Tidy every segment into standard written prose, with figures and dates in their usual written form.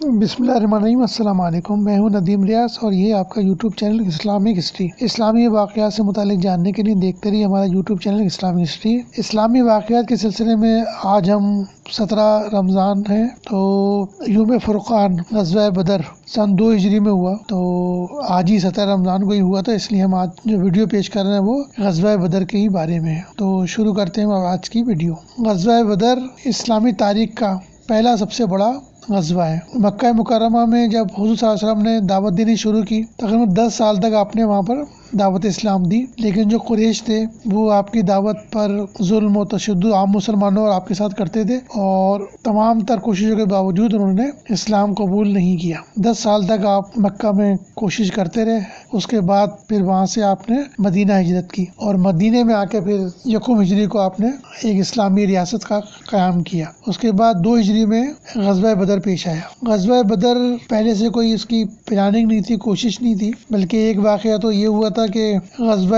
بسم اللہ الرحمن الرحیم۔ السلام علیکم، میں ہوں ندیم ریاض اور یہ آپ کا یوٹیوب چینل اسلامک ہسٹری۔ اسلامی واقعات سے متعلق جاننے کے لیے دیکھتے رہیے ہمارا یوٹیوب چینل اسلامک ہسٹری۔ اسلامی واقعات کے سلسلے میں آج ہم 17 رمضان ہیں تو یوم فرقان غزوہ بدر سن 2 ہجری میں ہوا، تو آج ہی 17 رمضان کو ہی ہوا تھا، اس لیے ہم آج جو ویڈیو پیش کر رہے ہیں وہ غزوہ بدر کے ہی بارے میں ہے۔ تو شروع کرتے ہیں آج کی ویڈیو۔ غزوہ بدر اسلامی تاریخ کا پہلا سب سے بڑا غزوہ ہے۔ مکہ مکرمہ میں جب حضور صلی اللہ علیہ وسلم نے دعوت دینی شروع کی، تقریباً 10 سال تک آپ نے وہاں پر دعوت اسلام دی، لیکن جو قریش تھے وہ آپ کی دعوت پر ظلم و تشدد عام مسلمانوں اور آپ کے ساتھ کرتے تھے، اور تمام تر کوششوں کے باوجود انہوں نے اسلام قبول نہیں کیا۔ 10 سال تک آپ مکہ میں کوشش کرتے رہے، اس کے بعد پھر وہاں سے آپ نے مدینہ ہجرت کی، اور مدینہ میں آ کے پھر 1 ہجری کو آپ نے ایک اسلامی ریاست کا قیام کیا۔ اس کے بعد 2 ہجری میں غزوہ بدر پیش آیا۔ غزوہ بدر پہلے سے کوئی اس کی پلاننگ نہیں تھی، کوشش نہیں تھی، بلکہ ایک واقعہ تو یہ ہوا تھا کہ غزوہ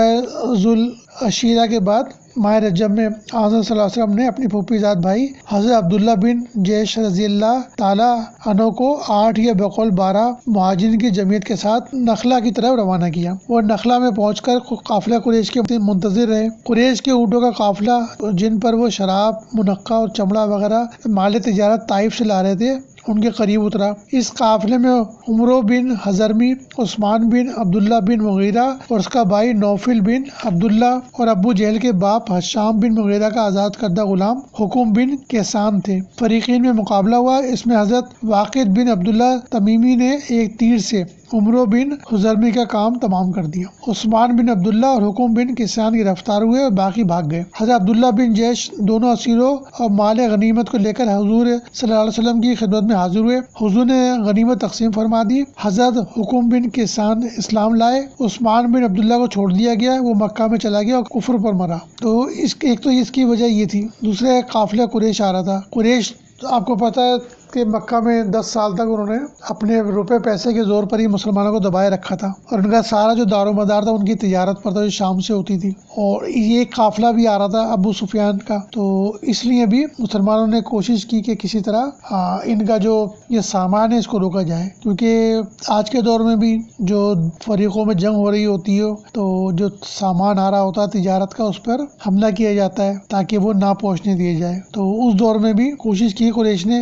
ذوالعشیرہ کے بعد ماہ رجب میں حضرت صلی اللہ علیہ وسلم نے اپنی پھوپھی زاد بھائی حضرت عبداللہ بن جیش رضی اللہ تعالی عنہ کو 8 یا بقول 12 مہاجرین کی جمعیت کے ساتھ نخلا کی طرف روانہ کیا۔ وہ نخلا میں پہنچ کر قافلہ قریش کے منتظر رہے۔ قریش کے اونٹوں کا قافلہ جن پر وہ شراب، منقع اور چمڑا وغیرہ مال تجارت طائف سے لا رہے تھے، ان کے قریب اترا۔ اس قافلے میں عمرو بن حضرمی، عثمان بن عبداللہ بن مغیرہ اور اس کا بھائی نوفل بن عبداللہ اور ابو جہل کے باپ حشام بن مغیرہ کا آزاد کردہ غلام حکم بن کیسان تھے۔ فریقین میں مقابلہ ہوا۔ اس میں حضرت واقد بن عبداللہ تمیمی نے ایک تیر سے عمرو بن حضرمی کا کام تمام کر دیا۔ عثمان بن عبداللہ اور حکم بن کیسان گرفتار ہوئے اور باقی بھاگ گئے۔ حضرت عبداللہ بن جیش دونوں اسیروں اور مال غنیمت کو لے کر حضور صلی اللہ علیہ وسلم کی خدمت میں حاضر ہوئے۔ حضور نے غنیمت تقسیم فرما دی۔ حضرت حکم بن کیسان اسلام لائے۔ عثمان بن عبداللہ کو چھوڑ دیا گیا، وہ مکہ میں چلا گیا اور کفر پر مرا۔ تو ایک تو اس کی وجہ یہ تھی۔ دوسرے قافلہ قریش آ رہا تھا۔ قریش آپ کو پتہ ہے کہ مکہ میں 10 سال تک انہوں نے اپنے روپے پیسے کے زور پر ہی مسلمانوں کو دبائے رکھا تھا، اور ان کا سارا جو دار و مدار تھا ان کی تجارت پر تھا جو شام سے ہوتی تھی، اور یہ ایک قافلہ بھی آ رہا تھا ابو سفیان کا۔ تو اس لیے بھی مسلمانوں نے کوشش کی کہ کسی طرح ان کا جو یہ سامان ہے اس کو روکا جائے، کیونکہ آج کے دور میں بھی جو فریقوں میں جنگ ہو رہی ہوتی ہے تو جو سامان آ رہا ہوتا ہے تجارت کا اس پر حملہ کیا جاتا ہے تاکہ وہ نہ پہنچنے دیے جائے۔ تو اس دور میں بھی کوشش کی قریش نے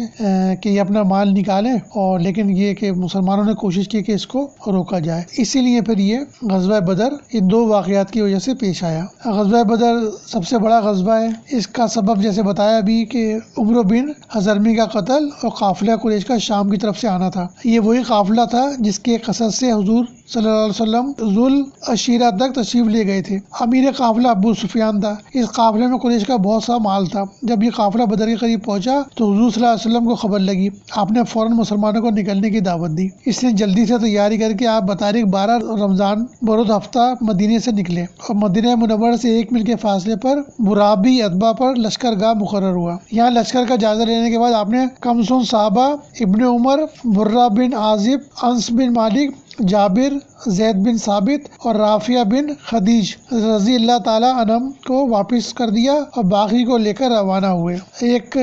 کہ یہ اپنا مال نکالیں، اور لیکن یہ کہ مسلمانوں نے کوشش کی کہ اس کو روکا جائے، اسی لیے پھر یہ غزوہ بدر ان 2 واقعات کی وجہ سے پیش آیا۔ غزوہ بدر سب سے بڑا غزوہ ہے۔ اس کا سبب جیسے بتایا ابھی کہ عمرو بن حضرمی کا قتل اور قافلہ قریش کا شام کی طرف سے آنا تھا۔ یہ وہی قافلہ تھا جس کے قصد سے حضور صلی اللہ علیہ وسلم ذوالعشیرہ تک تشریف لے گئے تھے۔ امیر قافلہ ابو سفیان تھا۔ اس قافلے میں قریش کا بہت سا مال تھا۔ جب یہ قافلہ بدر کے قریب پہنچا تو حضور صلی اللہ علیہ وسلم کو خبر لگی۔ آپ نے فوراً مسلمانوں کو نکلنے کی دعوت دی۔ اس نے جلدی سے تیاری کر کے آپ بتاریخ 12 رمضان برود ہفتہ مدینے سے نکلے اور مدینہ منورہ سے 1 میل کے فاصلے پر برابی اتبا پر لشکر گاہ مقرر ہوا۔ یہاں لشکر کا جائزہ لینے کے بعد آپ نے کمسن صحابہ ابن عمر، برہ بن عازب، انس بن مالک، جابر، زید بن ثابت اور رافیہ بن خدیج رضی اللہ تعالیٰ عنہم کو واپس کر دیا اور باقی کو لے کر روانہ ہوئے۔ ایک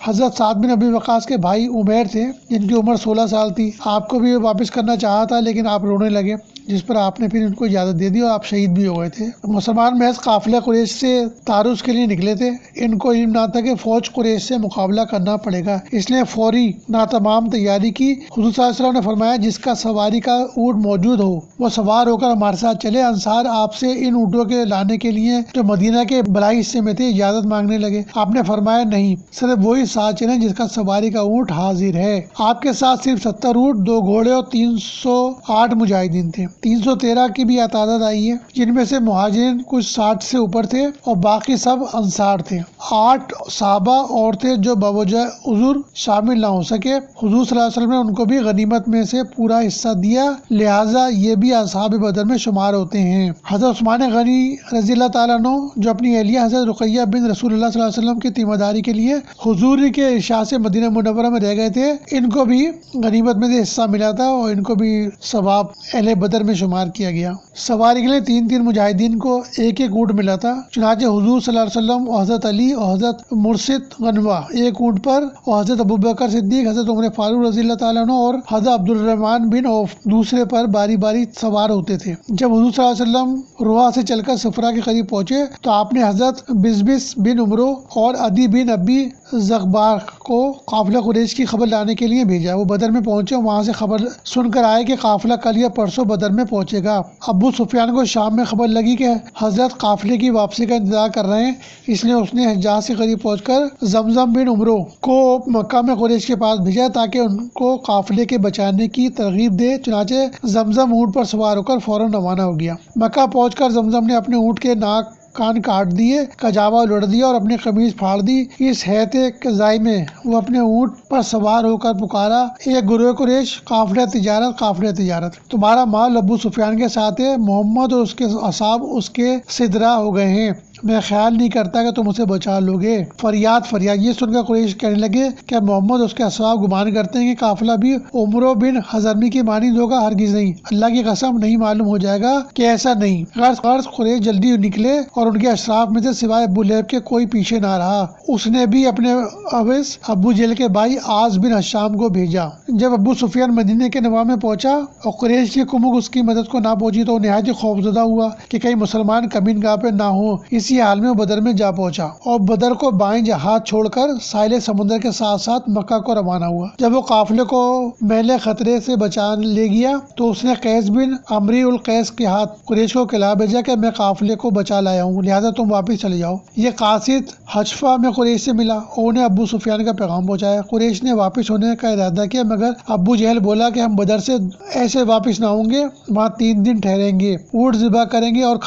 حضرت سعد بن ابی وقاص کے بھائی عمیر تھے جن کی عمر 16 سال تھی۔ آپ کو بھی واپس کرنا چاہا تھا لیکن آپ رونے لگے، جس پر آپ نے پھر ان کو اجازت دے دی اور آپ شہید بھی ہو گئے تھے۔ مسلمان محض قافلہ قریش سے تعرض کے لیے نکلے تھے۔ ان کو علم نہ تھا کہ فوج قریش سے مقابلہ کرنا پڑے گا، اس لیے فوری تمام تیاری کی۔ حضور صلی اللہ علیہ وسلم نے فرمایا جس کا سواری کا اونٹ موجود ہو وہ سوار ہو کر ہمارے ساتھ چلے۔ انصار آپ سے ان اونٹوں کے لانے کے لیے جو مدینہ کے بلائی حصے میں تھے اجازت مانگنے لگے۔ آپ نے فرمایا نہیں، صرف وہی ساتھ چلیں جس کا سواری کا اونٹ حاضر ہے۔ آپ کے ساتھ صرف 70 اونٹ، 2 گھوڑے اور 308 مجاہدین تھے۔ 313 کی بھی تعداد آئی ہے، جن میں سے مہاجرین کچھ 60 سے اوپر تھے اور باقی سب انصار تھے۔ 8 صحابہ اور تھے جو بوجہ عذر شامل نہ ہو سکے۔ حضور صلی اللہ علیہ وسلم نے ان کو بھی غنیمت میں سے پورا حصہ دیا، لہٰذا لہٰذا یہ بھی اصحاب بدر میں شمار ہوتے ہیں۔ حضرت عثمان غنی رضی اللہ تعالیٰ عنہ جو اپنی اہلیہ حضرت رقیہ بن رسول اللہ صلی اللہ علیہ وسلم کی تیمارداری کے لیے حضور کے ارشاد سے مدینہ منورہ میں رہ گئے تھے، ان کو بھی غنیمت میں سے حصہ ملا تھا اور ان کو بھی ثواب اہل بدر میں شمار کیا گیا۔ سواری کے لیے 3 مجاہدین کو ایک اونٹ ملا تھا، چنانچہ حضور صلی اللہ علیہ وسلم اور حضرت علی اور حضرت مرشد غنوہ ایک اونٹ پر اور حضرت ابوبکر صدیق، حضرت عمر فاروق رضی اللہ تعالیٰ عنہ اور حضرت عبد الرحمن بن عوف دوسرے پر باری باری سوار ہوتے تھے۔ جب حضور صلی اللہ علیہ وسلم روحا سے چل کر صفرا کے قریب پہنچے تو آپ نے حضرت بسبس بن عمرو اور عدی بن ابی زغبار کو قافلہ قریش کی خبر لانے کے لیے بھیجا۔ وہ بدر میں پہنچے اور وہاں سے خبر سن کر آئے کہ قافلہ کل یا پرسوں بدر میں پہنچے گا۔ ابو سفیان کو شام میں خبر لگی کہ حضرت قافلے کی واپسی کا انتظار کر رہے ہیں، اس لیے اس نے حجاز کے قریب پہنچ کر زمزم بن عمرو کو مکہ میں قریش کے پاس بھیجا تاکہ ان کو قافلے کے بچانے کی ترغیب دے۔ چنانچہ زمزم اونٹ پر سوار ہو کر فوراً روانہ ہو گیا۔ مکہ پہنچ کر زمزم نے اپنے اونٹ کے ناک کان کاٹ دیے، کجاوا لوٹ دیا اور اپنی قمیض پھاڑ دی۔ اس حیرت قضائی میں وہ اپنے اونٹ پر سوار ہو کر پکارا، اے گروہ قریش، قافلہ تجارت، قافلہ تجارت، تمہارا مال ابو سفیان کے ساتھ ہے، محمد اور اس کے اصحاب اس کے سدرا ہو گئے ہیں، میں خیال نہیں کرتا کہ تم اسے بچا لو گے۔ فریاد فریاد یہ سن کر قریش کہنے لگے کہ محمد اور اس کے اصحاب گمان کرتے ہیں کہ قافلہ بھی عمرو بن حضرمی کی مانند ہوگا، ہرگز نہیں، اللہ کی قسم نہیں معلوم ہو جائے گا کہ ایسا نہیں۔ غرض قریش جلدی نکلے اور ان کے اشراف میں سے سوائے ابو لہب کے کوئی پیچھے نہ رہا۔ اس نے بھی اپنے عوض ابو جہل کے بھائی عاص بن ہشام کو بھیجا۔ جب ابو سفیان مدینے کے نواح میں پہنچا اور قریش کی کمک اس کی مدد کو نہ پہنچی تو نہایت خوفزدہ ہوا کہ کہیں مسلمان کمین گاہ پہ نہ ہو۔ اسی حال میں وہ بدر میں جا پہنچا اور بدر کو بائیں ہاتھ چھوڑ کر ساحل سمندر کے ساتھ ساتھ مکہ کو روانہ ہوا۔ جب وہ قافلے کو میلے خطرے سے بچا لے گیا تو اس نے قیس بن عمری القیس کے ہاتھ قریش کو کلا بھیجا کہ میں قافلے کو بچا لایا ہوں، لہٰذا تم واپس چلے جاؤ۔ یہ قاصد حجفہ میں قریش سے ملا اور انہیں ابو سفیان کا پیغام پہنچایا۔ قریش نے واپس ہونے کا ارادہ کیا مگر ابو جہل بولا کہ ہم بدر سے ایسے واپس نہ ہوں گے، وہاں 3 دن ٹھہریں گے، اونٹ ذبح کریں گے اور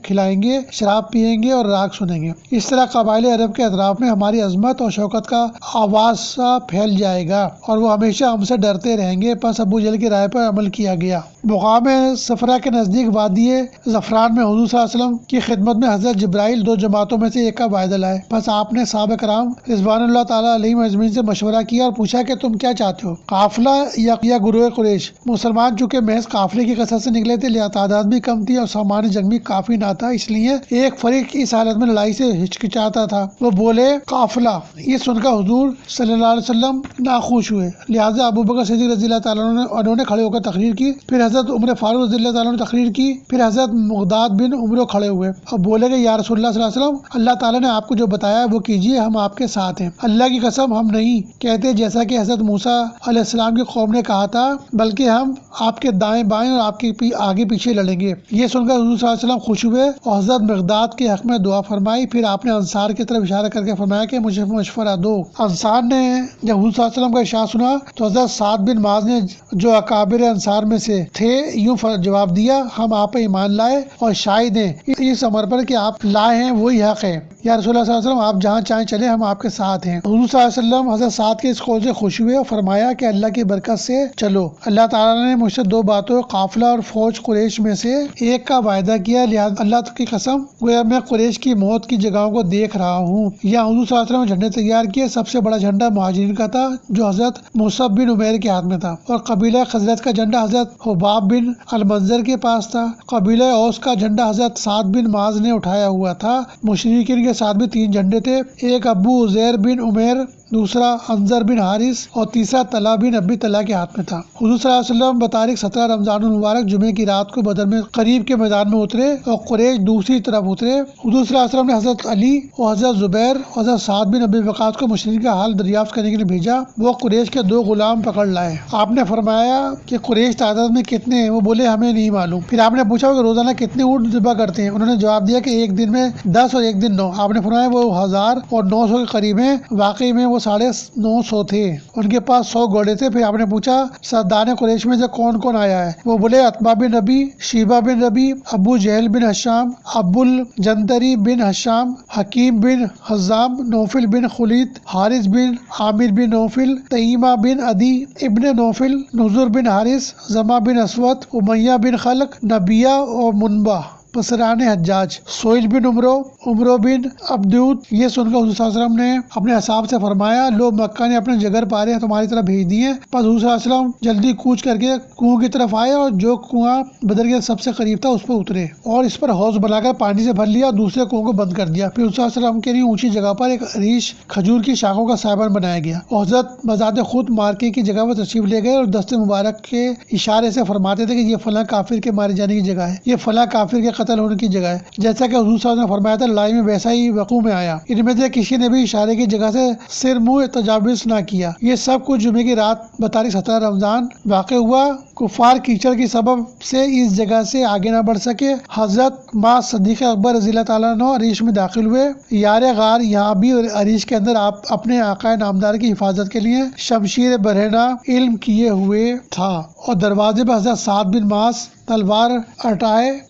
کھلائیں گے، شراب پیئیں گے اور راگ سنیں گے۔ اس طرح قبائل عرب کے اطراف میں ہماری عظمت اور شوکت کا آواز سا پھیل جائے گا اور وہ ہمیشہ ہم سے ڈرتے رہیں گے۔ پس ابو جہل کی رائے پر عمل کیا گیا۔ مقام صفرا کے نزدیک وادی زعفران میں حضور صلی اللہ علیہ وسلم کی خدمت میں حضرت جبرائیل 2 جماعتوں میں سے ایک کا وعدہ لائے۔ پس آپ نے صحابہ کرام رضوان اللہ تعالیٰ علیہم اجمعین سے مشورہ کیا اور پوچھا کہ تم کیا چاہتے ہو، قافلہ یا گروہ قریش؟ مسلمان چونکہ محض قافلے کی قصد سے نکلے تھے، لہذا تعداد بھی کم تھی اور سامان جنگ بھی کافی نہ تھا، اس لیے ایک فریق اس حالت میں لڑائی سے ہچکچاتا تھا۔ وہ بولے قافلہ۔ یہ سن کر حضور صلی اللہ علیہ وسلم ناخوش ہوئے، لہٰذا ابوبکر صدیق رضی اللہ تعالیٰ عنہ نے کھڑے ہو کر تقریر کی، پھر حضرت عمر فاروق رضی اللہ تعالیٰ نے تقریر کی، پھر حضرت مقداد بن عمرو کھڑے ہوئے اور بولے کہ یا رسول اللہ صلی اللہ علیہ وسلم، اللہ تعالیٰ نے آپ کو جو بتایا ہے وہ کیجیے، ہم آپ کے ساتھ ہیں۔ اللہ کی قسم ہم نہیں کہتے جیسا کہ حضرت موسیٰ علیہ السلام کی قوم نے کہا تھا، بلکہ ہم آپ کے دائیں بائیں اور آپ کے آگے پیچھے لڑیں گے۔ یہ سن کر حضور صلی اللہ علیہ وسلم خوش ہوئے اور حضرت مقداد کے حق میں دعا فرمائی، پھر آپ نے انصار کی طرف اشارہ کر کے فرمایا کہ مجھے مشورہ دو۔ انصار نے جب حضور صلی اللہ علیہ وسلم کا ارشاد سنا تو حضرت سعد بن معاذ نے جو اکابر انصار میں سے تھے یوں جواب دیا، ہم آپ پہ ایمان لائے اور شاہد ہیں اس امر پر کہ آپ لائے ہیں وہی حق ہے، یا رسول اللہ صلی اللہ علیہ وسلم آپ جہاں چاہیں چلیں، ہم آپ کے ساتھ ہیں۔ حضور صلی اللہ علیہ وسلم حضرت سعد کے اس قول سے خوش ہوئے اور فرمایا کہ اللہ کی برکت سے چلو، اللہ تعالیٰ نے مجھ سے 2 باتوں قافلہ اور فوج قریش میں سے ایک کا وعدہ کیا، لہٰذا اللہ کی قسم گویا میں قریش کی موت کی جگہوں کو دیکھ رہا ہوں۔ یا حضور صلی اللہ علیہ وسلم نے جھنڈے تیار کیے، سب سے بڑا جھنڈا مہاجرین کا تھا جو حضرت مصعب بن عمیر کے ہاتھ میں تھا، اور قبیلہ خزرج کا جھنڈا حضرت حباب بن المنذر کے پاس تھا۔ قبیلہ اوس کا جھنڈا حضرت سعد بن معاذ نے اٹھایا ہوا تھا۔ مشرکین کے ساتھ بھی 3 جھنڈے تھے، ایک ابو عزیر بن عمیر، دوسرا انضر بن حارث اور تیسرا طلحہ بن ابی طلحہ کے ہاتھ میں تھا۔ حضور صلی اللہ علیہ وسلم بتاریخ 17 رمضان المبارک جمعے کی رات کو بدر میں قریب کے میدان میں اترے اور قریش دوسری طرف اترے۔ حضور صلی اللہ علیہ وسلم نے حضرت علی اور حضرت زبیر اور حضرت سعد بن ابی وقاص کو مشرکین کا حال دریافت کرنے کے لیے بھیجا۔ وہ قریش کے 2 غلام پکڑ لائے۔ آپ نے فرمایا کہ قریش تعداد میں کتنے ہیں؟ وہ بولے ہمیں نہیں معلوم۔ پھر آپ نے پوچھا کہ روزانہ کتنے اونٹ ذبح کرتے ہیں؟ انہوں نے جواب دیا کہ ایک دن میں 10 اور ایک دن 9۔ آپ نے فرمایا وہ 1000 اور 900 کے قریب ہیں، واقعی میں وہ وہ 950 تھے، ان کے پاس 100 گھوڑے تھے۔ پھر آپ نے پوچھا سردار قریش میں سے کون کون آیا ہے؟ وہ بولے عتبہ بن ربی، شیبہ بن ربی، ابو جہل بن ہشام، ابو الجندری بن ہشام، حکیم بن حزام، نوفل بن خلیط، حارث بن عامر بن نوفل، تیمہ بن عدی ابن نوفل، نذر بن حارث، زما بن اسود، امیہ بن خلق، نبیہ اور منبع پسران حجاج، سہیل بن عمرو بن عبدود۔ یہ سن کر حضور صلی اللہ علیہ وسلم نے اپنے اصحاب سے فرمایا لوگ مکہ نے اپنے جگر پارے تمہاری طرف بھیج دیے۔ پس حضور صلی اللہ علیہ وسلم جلدی کوچ کر کے کنویں کی طرف آئے اور جو کنواں بدر کے سب سے قریب تھا اس پر اترے اور اس پر حوض بنا کر پانی سے بھر لیا اور دوسرے کنویں کو بند کر دیا۔ پھر حضور صلی اللہ علیہ وسلم کے لیے اونچی جگہ پر ایک ریش کھجور کی شاخوں کا سائبان بنایا گیا اور حضرت بذات خود مارکے کی جگہ پر تشریف لے گئے اور دست مبارک کے اشارے سے فرماتے تھے کہ یہ فلاں کافر کے مارے جانے کی جگہ ہے، یہ فلاں کافر کے قتل ہونے کی جگہ ہے، جیسا کہ حضور صلی اللہ علیہ وسلم نے فرمایا تھا لڑائی میں ویسا ہی وقوع میں آیا۔ ان میں سے کسی نے بھی اشارے کی جگہ سے سر منہ تجاوز نہ کیا۔ یہ سب کچھ جمعے کی رات بتاریخ 17 رمضان واقع ہوا۔ کفار کیچڑ کی سبب سے اس جگہ سے آگے نہ بڑھ سکے۔ حضرت ماں صدیق اکبر رضی اللہ تعالیٰ عنہ عریش میں داخل ہوئے۔ یار غار یہاں بھی عریش کے اندر آپ اپنے آقا نامدار کی حفاظت کے لیے شمشیر برہنہ علم کیے ہوئے تھا اور دروازے پر حضرت سعد بن معاذ تلوار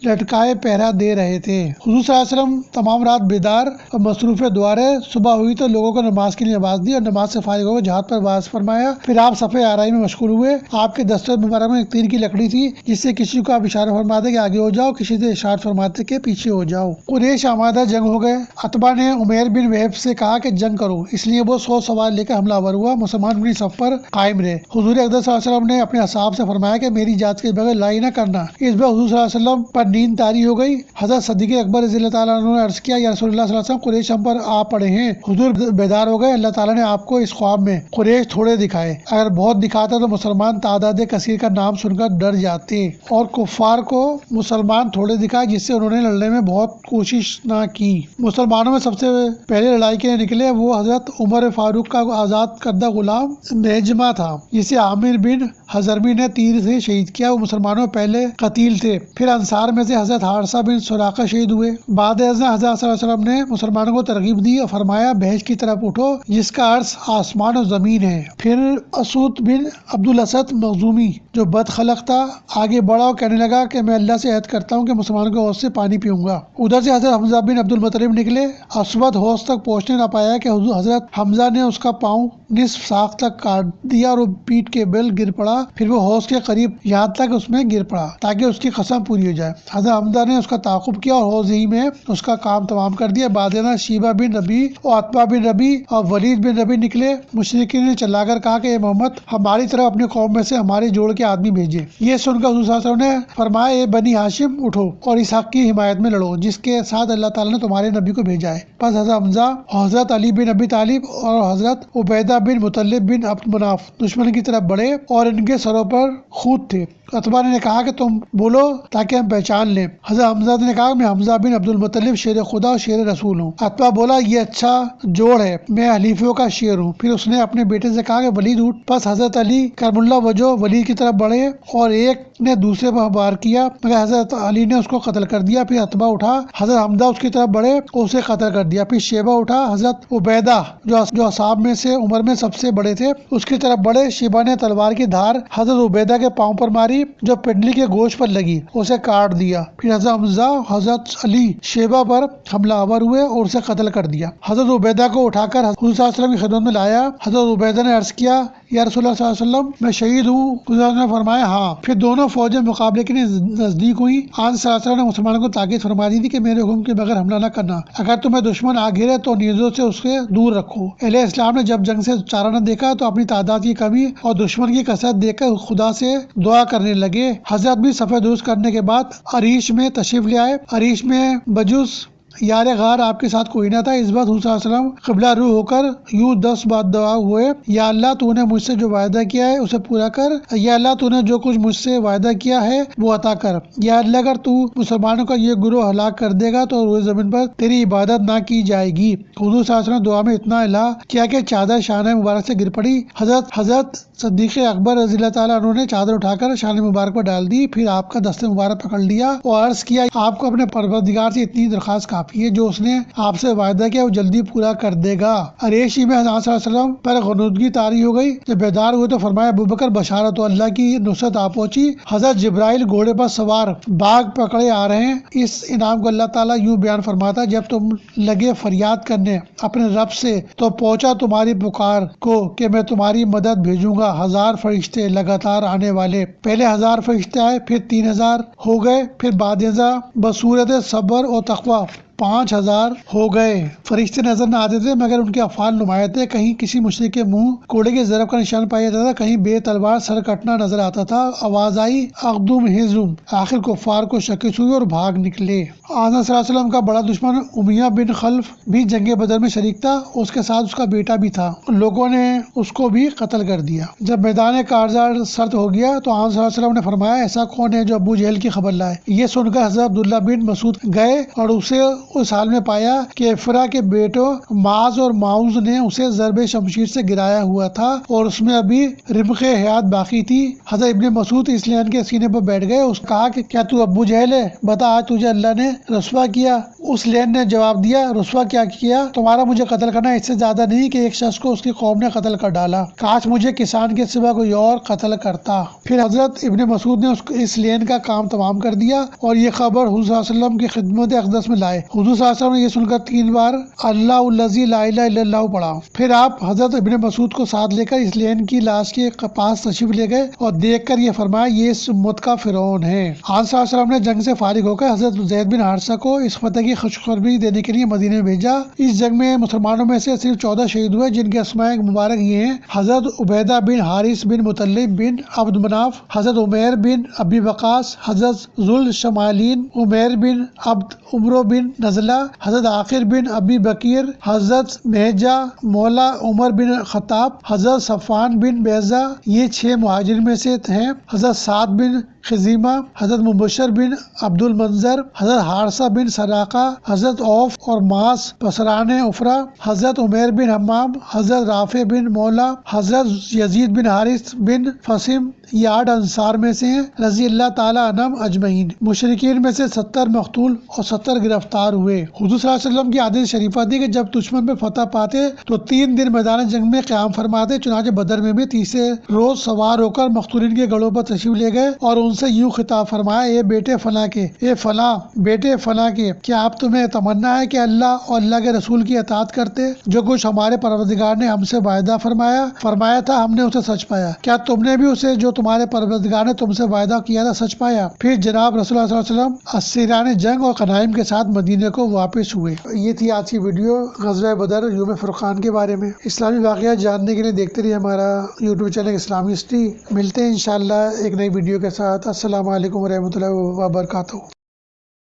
لٹکائے پہرا دے رہے تھے۔ حضور صلی اللہ علیہ وسلم تمام رات بیدار اور مصروف دعا رہے۔ صبح ہوئی تو لوگوں کو نماز کے لیے آواز دی اور نماز سے فارغ ہو کر جہاد پر واعظ فرمایا۔ پھر آپ صفحے آرائی میں مشغول ہوئے۔ آپ کے دستر مبارک میں ایک تیر کی لکڑی تھی جس سے کسی کو آپ اشارہ فرماتے کہ آگے ہو جاؤ، کسی سے اشارہ فرماتے کہ پیچھے ہو جاؤ۔ قریش آمادہ جنگ ہو گئے۔ عتبہ نے عمیر بن وہب سے کہا کہ جنگ کرو، اس لیے وہ 100 سوار لے کر حملہ آور ہوا۔ مسلمان اپنی صف پر قائم رہے۔ حضور اقدس صلی اللہ علیہ وسلم نے اپنے اصحاب سے فرمایا کہ میری اجازت کے بغیر لڑائی نہ کرنا۔ اس بار حضور صلی اللہ علیہ وسلم پر نیند طاری ہو گئی۔ حضرت صدیق اکبر رضی اللہ تعالیٰ عنہ نے عرض کیا یا رسول اللہ صلی اللہ علیہ وسلم قریش ہم پر آ پڑے ہیں۔ حضور بیدار ہو گئے۔ اللہ تعالیٰ نے آپ کو اس خواب میں قریش تھوڑے دکھائے، اگر بہت دکھاتا تو مسلمان تعداد کثیر کا نام سن کر ڈر جاتے، اور کفار کو مسلمان تھوڑے دکھائے جس سے انہوں نے لڑنے میں بہت کوشش نہ کی۔ مسلمانوں میں سب سے پہلے لڑائی کے لیے نکلے وہ حضرت عمر فاروق کا آزاد کردہ غلام نجمہ تھا جسے عامر بن حضرمی نے تیر سے شہید کیا۔ وہ مسلمانوں میں پہلے قتیل تھے۔ پھر انصار میں سے حضرت حارثہ بن سراقہ شہید ہوئے۔ بعد ازاں حضرت صلی اللہ علیہ وسلم نے مسلمانوں کو ترغیب دی اور فرمایا بہشت کی طرف اٹھو جس کا عرض آسمان و زمین ہے۔ پھر اسود بن عبد الاسد مخزومی جو بد خلق تھا آگے بڑھا اور کہنے لگا کہ میں اللہ سے عہد کرتا ہوں کہ مسلمانوں کے حوض سے پانی پیوں گا۔ ادھر سے حضرت حمزہ بن عبد المطلب نکلے۔ اسود حوض تک پہنچنے نہ پایا کہ حضرت حمزہ نے اس کا پاؤں نصف ساخ تک کاٹ دیا اور وہ پیٹ کے بل گر پڑا۔ پھر وہ حوض کے قریب یہاں تک اس میں گر پڑا تاکہ اس کی قسم پوری ہو جائے۔ حضرت حمزہ نے اس کا تعاقب کیا اور حوض ہی میں اس کا کام تمام کر دیا۔ بعد ازاں شیبہ بن ربی اور عتبہ بن ربی اور ولید بن ربی نکلے۔ مشرکین نے چلا کر کہا کہ اے محمد ہماری طرف اپنی قوم میں سے ہمارے جوڑ کے آدمی بھیجے۔ یہ سن کر حضور صلی اللہ علیہ وسلم نے فرمایا اے بنی ہاشم اٹھو اور اس حق کی حمایت میں لڑو جس کے ساتھ اللہ تعالیٰ نے تمہارے نبی کو بھیجا ہے۔ پس حضرت حمزہ، حضرت علی بن ابی طالب اور حضرت عبیدہ بن مطلب بن عبد مناف دشمن کی طرف بڑھے اور ان کے سروں پر خود تھے۔ عتبہ نے کہا کہ تم بولو تاکہ ہم پہچان لیں۔ حضرت حمزہ نے کہا میں حمزہ بن عبد المطلب شیر خدا اور شیر رسول ہوں۔ عتبہ بولا یہ اچھا جوڑ ہے، میں حلیفوں کا شیر ہوں۔ پھر اس نے اپنے بیٹے سے کہا کہ ولید اٹھ۔ پس حضرت علی کرم اللہ وجہ ولید کی طرف بڑھے اور ایک نے دوسرے پر وار کیا مگر حضرت علی نے اس کو قتل کر دیا۔ پھر عتبہ اٹھا، حضرت حمزہ اس کی طرف بڑھے اور اسے قتل کر دیا۔ پھر شیبہ اٹھا، حضرت عبیدہ جو اصحاب میں سے عمر میں سب سے بڑے تھے اس کی طرف بڑھے۔ شیبہ نے تلوار کی دھار حضرت عبیدہ کے پاؤں پر ماری جو پنڈلی کے گوشت پر لگی، اسے کاٹ دیا۔ پھر حضرت حمزہ حضرت علی شیبہ پر حملہ آور ہوئے اور اسے قتل کر دیا۔ حضرت عبیدہ کو اٹھا کر حضور صلی اللہ علیہ وسلم کی خدمت میں لایا۔ حضرت عبیدہ نے عرض کیا یا رسول اللہ صلی اللہ علیہ وسلم میں شہید ہوں؟ حضور نے فرمایا ہاں۔ پھر دونوں فوجیں مقابلے کے لیے نزدیک ہوئی۔ آن صلی اللہ علیہ وسلم نے مسلمانوں کو تاکید فرما دی تھی کہ میرے حکم کے بغیر حملہ نہ کرنا، اگر تمہیں دشمن آ گھرے تو نیزوں سے اس کے دور رکھو۔ اہل اسلام نے جب جنگ سے چارہ نہ دیکھا تو اپنی تعداد کی کمی اور دشمن کی کثرت دیکھ کر خدا سے دعا کرنے لگے۔ حضرت بھی صفحہ درست کرنے کے بعد عریش میں تشریف لے آئے۔ عریش میں بجز یار غار آپ کے ساتھ کوئی نہ تھا۔ اس بات حضور صلی اللہ علیہ وسلم قبلہ روح ہو کر یوں 10 بار دعا ہوئے، یا اللہ تو نے مجھ سے جو وعدہ کیا ہے اسے پورا کر، یا اللہ تو نے جو کچھ مجھ سے وعدہ کیا ہے وہ عطا کر، یا اللہ اگر تو مسلمانوں کا یہ گروہ ہلاک کر دے گا تو روئے زمین پر تیری عبادت نہ کی جائے گی۔ حضور صلی اللہ علیہ وسلم دعا میں اتنا الہ کیا کہ چادر شانہ مبارک سے گر پڑی۔ حضرت صدیق اکبر رضی اللہ تعالیٰ عنہ نے چادر اٹھا کر شانہ مبارک پر ڈال دی، پھر آپ کا دست مبارک پکڑ لیا اور عرض کیا آپ کو اپنے پروردگار سے اتنی درخواست کافی کافی ہے، جو اس نے آپ سے وعدہ کیا وہ جلدی پورا کر دے گا۔ عریشی میں حضرت صلی اللہ علیہ وسلم پر غنودگی طاری ہو گئی۔ جب بیدار ہوئے تو فرمایا ابوبکر بشارت، اللہ کی نصرت آ پہنچی۔ حضرت جبرائیل گھوڑے پر سوار باغ پکڑے آ رہے ہیں۔ اس انعام کو اللہ تعالیٰ یوں بیان فرماتا، جب تم لگے فریاد کرنے اپنے رب سے تو پہنچا تمہاری پکار کو کہ میں تمہاری مدد بھیجوں گا۔ 1000 فرشتے لگاتار آنے والے، پہلے 1000 فرشتے آئے، پھر 3000 ہو گئے، پھر بعد ازاں بصورت صبر اور تقوی 5000 ہو گئے۔ فرشتے نظر نہ آتے تھے مگر ان کے افعال نمایاں تھے۔ کہیں کسی مشرک کے منہ کوڑے کے ضرب کا نشان پایا جاتا تھا، کہیں بے تلوار سر کٹنا نظر آتا تھا۔ آواز آئی اقدم ہزم، آخر کفار کو شکست ہوئی اور بھاگ نکلے۔ آقا صلی اللہ علیہ وسلم کا بڑا دشمن امیہ بن خلف بھی جنگ بدر میں شریک تھا، اس کے ساتھ اس کا بیٹا بھی تھا، لوگوں نے اس کو بھی قتل کر دیا۔ جب میدان کارزار سرد ہو گیا تو آقا صلی اللہ علیہ وسلم نے فرمایا ایسا کون ہے جو ابو جہل کی خبر لائے؟ یہ سن کر حضرت عبداللہ بن مسعود گئے اور اسے اس حال میں پایا کہ افرا کے بیٹوں معاذ اور معوذ نے اسے ضرب شمشیر سے گرایا ہوا تھا اور اس میں ابھی رمق حیات باقی تھی۔ حضرت ابن مسعود اس لین کے سینے پر بیٹھ گئے، اس نے کہا کہ کیا تو ابو جہل ہے؟ بتا آج تجھے اللہ نے رسوا کیا۔ اس لین نے جواب دیا رسوا کیا کیا؟ تمہارا مجھے قتل کرنا اس سے زیادہ نہیں کہ ایک شخص کو اس کی قوم نے قتل کر ڈالا، کاش مجھے کسان کے سوا کوئی اور قتل کرتا۔ پھر حضرت ابن مسعود نے اس لین کا کام تمام کر دیا اور یہ خبر حضور صلی اللہ علیہ وسلم کی خدمت اقدس میں لائے۔ حضور صلی اللہ علیہ وسلم نے یہ سن کر 3 بار اللہ الذی لا الہ الا اللہ پڑھا۔ پھر آپ حضرت ابن مسعود کو ساتھ لے کر اس لین کی لاش کے پاس تشریف لے گئے اور دیکھ کر یہ فرمایا یہ اس امت کا فرعون ہے۔ آن صلی اللہ علیہ وسلم نے جنگ سے فارغ ہو کر حضرت زید بن حارثہ کو اس فتح کی خوشخبری دینے کے لیے مدینے میں بھیجا۔ اس جنگ میں مسلمانوں میں سے صرف 14 شہید ہوئے، جن کے اسماء مبارک یہ ہیں: حضرت عبیدہ بن حارث بن مطلب بن عبد مناف، حضرت عمیر بن ابی وقاص، حضرت ذوالشمالین عمیر بن عبد عمرو بن نزلہ، حضرت عاقر بن ابی بکیر، حضرت مہجہ مولا عمر بن خطاب، حضرت صفوان بن بیضہ، یہ 6 مہاجرین میں سے ہیں۔ حضرت سعد بن خزیمہ، حضرت مبشر بن عبد المنظر، حضرت حارثہ بن سراقہ، حضرت عوف اور معاذ پسران افرا، حضرت عمیر بن حمام، حضرت رافع بن مولا، حضرت یزید بن حارث بن فسم، یہ 8 انصار میں سے ہیں رضی اللہ تعالی عنہم اجمعین۔ مشرکین میں سے 70 مقتول اور 70 گرفتار ہوئے۔ حضور صلی اللہ علیہ وسلم کی عادت شریفہ تھی کہ جب دشمن پہ فتح پاتے تو 3 دن میدان جنگ میں قیام فرماتے۔ چنانچہ بدر میں بھی تیسرے روز سوار ہو کر مقتولین کے گڑھوں پر تشریف لے گئے اور ان سے یوں خطاب فرمایا: اے بیٹے فلاں کے، اے فلاں بیٹے فلاں کے، کیا آپ تمہیں تمنا ہے کہ اللہ اور اللہ کے رسول کی اطاعت کرتے؟ جو کچھ ہمارے پروردگار نے ہم سے وعدہ فرمایا تھا ہم نے اسے سچ پایا۔ کیا تم نے بھی اسے جو تمہارے پروردگار نے تم سے وعدہ کیا تھا سچ پایا؟ پھر جناب رسول اللہ صلی اللہ علیہ وسلم اسیران جنگ اور غنائم کے ساتھ مدینے کو واپس ہوئے۔ یہ تھی آج کی ویڈیو غزوہ بدر یوم فرقان کے بارے میں۔ اسلامی واقعات جاننے کے لیے دیکھتے رہیے ہمارا یوٹیوب چینل اسلامی ہسٹری۔ ملتے ہیں انشاءاللہ ایک نئی ویڈیو کے ساتھ۔ السلام علیکم ورحمۃ اللہ وبرکاتہ۔